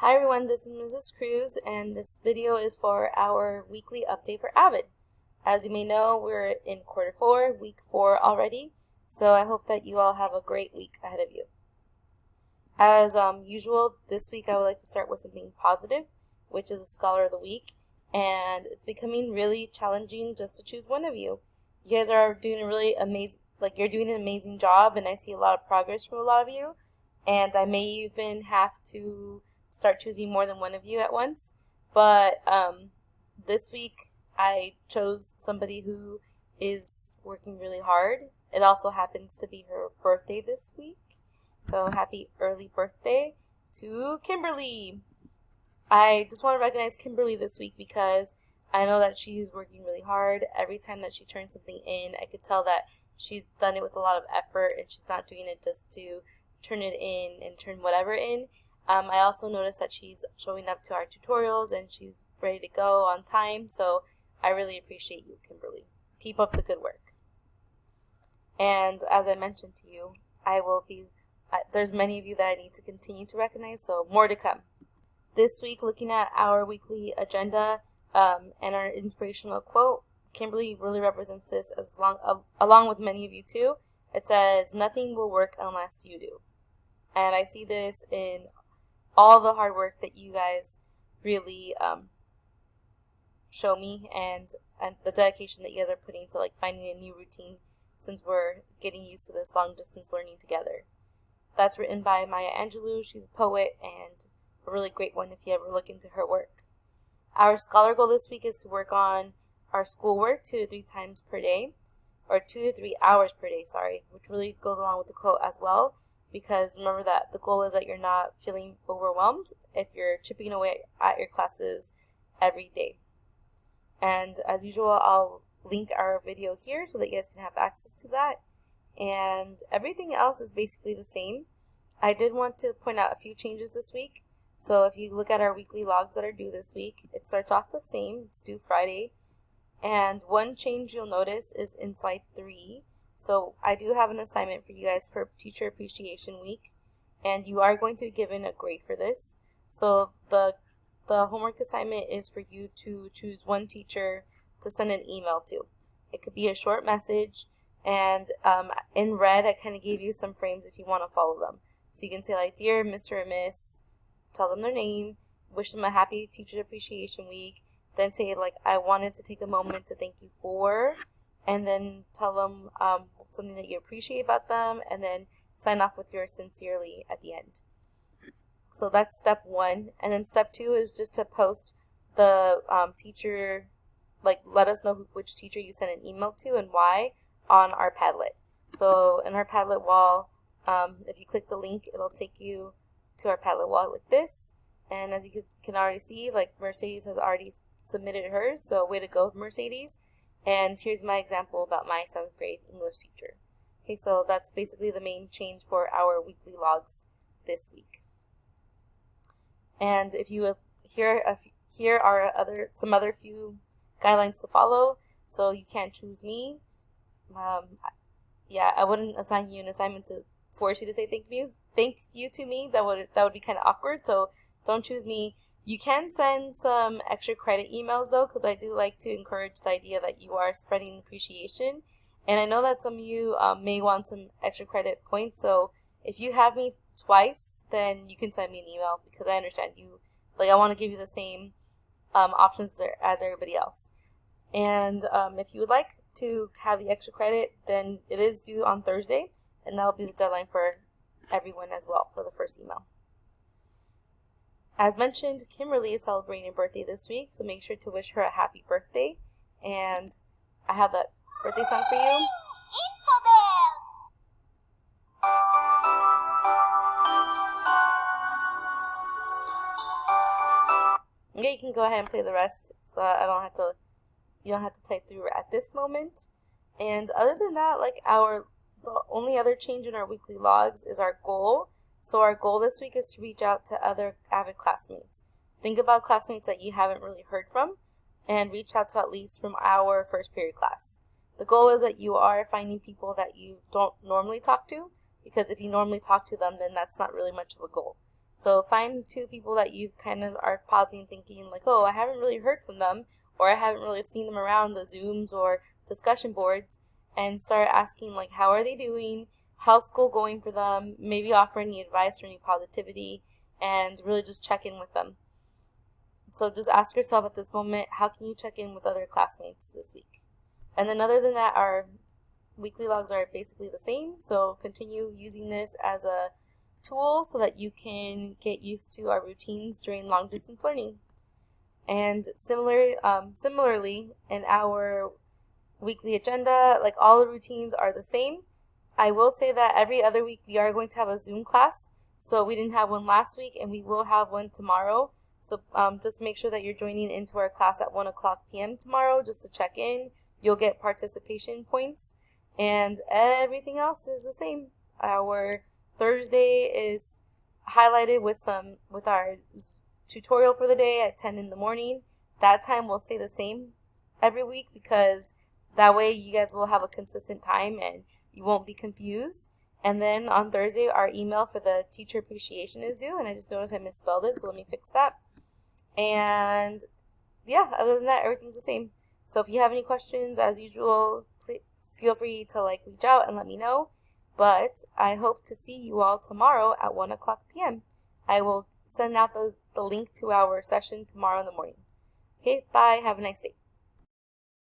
Hi everyone, this is Mrs. Cruz, and this video is for our weekly update for AVID. As you may know, we're in quarter 4, week 4 already, so I hope that you all have a great week ahead of you. As usual, this week I would like to start with something positive, which is a Scholar of the Week, and it's becoming really challenging just to choose one of you. You guys are doing a really amazing, you're doing an amazing job, and I see a lot of progress from a lot of you, and I may even have to start choosing more than one of you at once. But this week I chose somebody who is working really hard. It also happens to be her birthday this week, so happy early birthday to Kimberly. I just want to recognize Kimberly this week because I know that she's working really hard. Every time that she turns something in, I could tell that she's done it with a lot of effort and she's not doing it just to turn it in and turn whatever in. I also noticed that she's showing up to our tutorials and she's ready to go on time, so I really appreciate you, Kimberly. Keep up the good work. And as I mentioned to you, there's many of you that I need to continue to recognize, so more to come. This week, looking at our weekly agenda and our inspirational quote, Kimberly really represents this along with many of you too. It says, "Nothing will work unless you do." And I see this in all the hard work that you guys really show me and the dedication that you guys are putting to finding a new routine since we're getting used to this long distance learning together. That's written by Maya Angelou. She's a poet and a really great one if you ever look into her work. Our scholar goal this week is to work on our schoolwork 2 to 3 times per day, or 2 to 3 hours per day, which really goes along with the quote as well. Because remember that the goal is that you're not feeling overwhelmed if you're chipping away at your classes every day. And as usual, I'll link our video here so that you guys can have access to that. And everything else is basically the same. I did want to point out a few changes this week. So if you look at our weekly logs that are due this week, it starts off the same. It's due Friday. And one change you'll notice is in slide 3. So I do have an assignment for you guys for Teacher Appreciation Week, and you are going to be given a grade for this. So the homework assignment is for you to choose one teacher to send an email to. It could be a short message, and in red I kind of gave you some frames if you want to follow them. So you can say "Dear Mr. and Miss," tell them their name, wish them a happy Teacher Appreciation Week, then say "I wanted to take a moment to thank you for," and then tell them something that you appreciate about them, and then sign off with your "sincerely" at the end. So that's step 1. And then step 2 is just to post the teacher, let us know which teacher you sent an email to and why on our Padlet. So in our Padlet wall, if you click the link, it'll take you to our Padlet wall like this. And as you can already see, Mercedes has already submitted hers, so way to go, Mercedes. And here's my example about my 7th grade English teacher. Okay, so that's basically the main change for our weekly logs this week. And if you here are some other few guidelines to follow. So you can't choose me. Yeah, I wouldn't assign you an assignment to force you to say thank you to me. That would be kind of awkward. So don't choose me. You can send some extra credit emails though, because I do like to encourage the idea that you are spreading appreciation. And I know that some of you may want some extra credit points, so if you have me twice, then you can send me an email because I understand you. I want to give you the same options as everybody else. And if you would like to have the extra credit, then it is due on Thursday, and that will be the deadline for everyone as well for the first email. As mentioned, Kimberly is celebrating her birthday this week, so make sure to wish her a happy birthday. And I have that birthday song for you. Okay, you can go ahead and play the rest, so you don't have to play through at this moment. And other than that, the only other change in our weekly logs is our goal. So our goal this week is to reach out to other AVID classmates. Think about classmates that you haven't really heard from and reach out to at least from our first period class. The goal is that you are finding people that you don't normally talk to, because if you normally talk to them, then that's not really much of a goal. So find 2 people that you kind of are pausing thinking like, oh, I haven't really heard from them, or I haven't really seen them around the Zooms or discussion boards, and start asking like, how are they doing? How's school going for them? Maybe offer any advice or any positivity, and really just check in with them. So just ask yourself at this moment, how can you check in with other classmates this week? And then other than that, our weekly logs are basically the same, so continue using this as a tool so that you can get used to our routines during long distance learning. And similarly, in our weekly agenda, like all the routines are the same. I will say that every other week we are going to have a Zoom class, so we didn't have one last week and we will have one tomorrow. So just make sure that you're joining into our class at 1:00 p.m. tomorrow just to check in. You'll get participation points, and everything else is the same. Our Thursday is highlighted with our tutorial for the day at 10 in the morning. That time will stay the same every week because that way you guys will have a consistent time and you won't be confused. And then on Thursday, our email for the teacher appreciation is due, and I just noticed I misspelled it, so let me fix that. And yeah, other than that, everything's the same. So if you have any questions, as usual, feel free to reach out and let me know. But I hope to see you all tomorrow at 1:00 p.m. I will send out the link to our session tomorrow in the morning. Okay, bye. Have a nice day.